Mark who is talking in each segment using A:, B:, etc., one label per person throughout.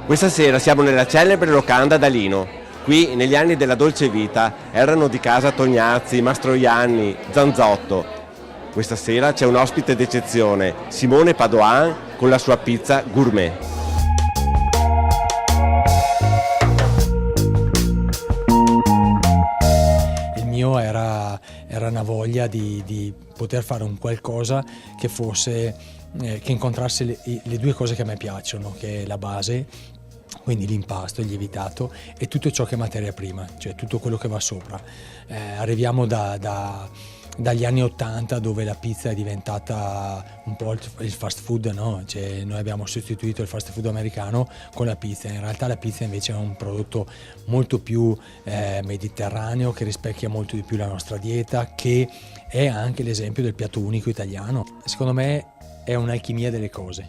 A: Questa sera siamo nella celebre locanda d'Alino. Qui, negli anni della dolce vita, erano di casa Tognazzi, Mastroianni, Zanzotto. Questa sera c'è un ospite d'eccezione, Simone Padoan, con la sua pizza gourmet.
B: Il mio era una voglia di poter fare un qualcosa che fosse, che incontrasse le due cose che a me piacciono, che è la base, quindi l'impasto, il lievitato e tutto ciò che è materia prima, cioè tutto quello che va sopra. Arriviamo dagli anni 80, dove la pizza è diventata un po' il fast food, no? Cioè, noi abbiamo sostituito il fast food americano con la pizza. In realtà la pizza invece è un prodotto molto più mediterraneo, che rispecchia molto di più la nostra dieta, che è anche l'esempio del piatto unico italiano. Secondo me è un'alchimia delle cose.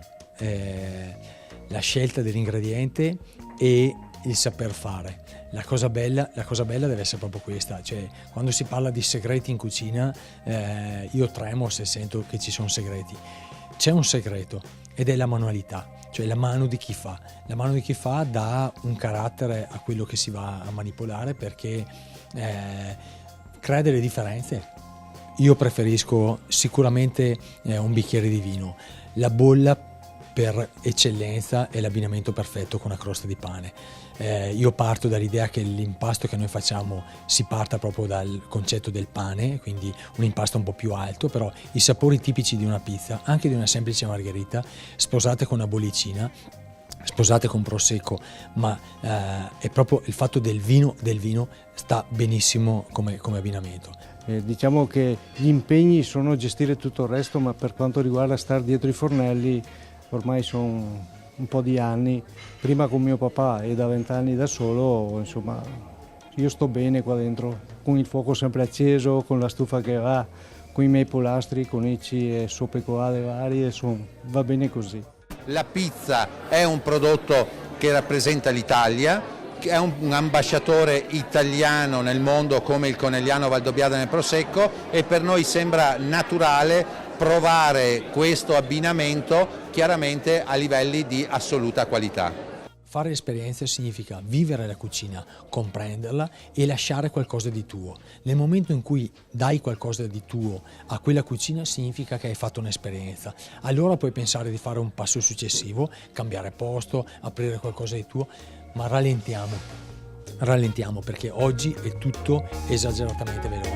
B: La scelta dell'ingrediente e il saper fare. La cosa bella deve essere proprio questa, cioè quando si parla di segreti in cucina io tremo se sento che ci sono segreti. C'è un segreto ed è la manualità, cioè la mano di chi fa. La mano di chi fa dà un carattere a quello che si va a manipolare, perché crea delle differenze. Io preferisco sicuramente un bicchiere di vino. La bolla per eccellenza è l'abbinamento perfetto con una crosta di pane. Io parto dall'idea che l'impasto che noi facciamo si parta proprio dal concetto del pane, quindi un impasto un po' più alto, però i sapori tipici di una pizza, anche di una semplice margherita, sposate con una bollicina, sposate con prosecco, ma è proprio il fatto del vino sta benissimo come abbinamento.
C: Diciamo che gli impegni sono gestire tutto il resto, ma per quanto riguarda stare dietro i fornelli ormai sono un po' di anni, prima con mio papà e da 20 anni da solo, insomma io sto bene qua dentro, con il fuoco sempre acceso, con la stufa che va, con i miei polastri, con e soppe colate varie, insomma va bene così.
D: La pizza è un prodotto che rappresenta l'Italia, è un ambasciatore italiano nel mondo come il Conegliano Valdobbiadene nel Prosecco, e per noi sembra naturale provare questo abbinamento chiaramente a livelli di assoluta qualità.
B: Fare esperienze significa vivere la cucina, comprenderla e lasciare qualcosa di tuo. Nel momento in cui dai qualcosa di tuo a quella cucina significa che hai fatto un'esperienza. Allora puoi pensare di fare un passo successivo, cambiare posto, aprire qualcosa di tuo, ma rallentiamo perché oggi è tutto esageratamente veloce.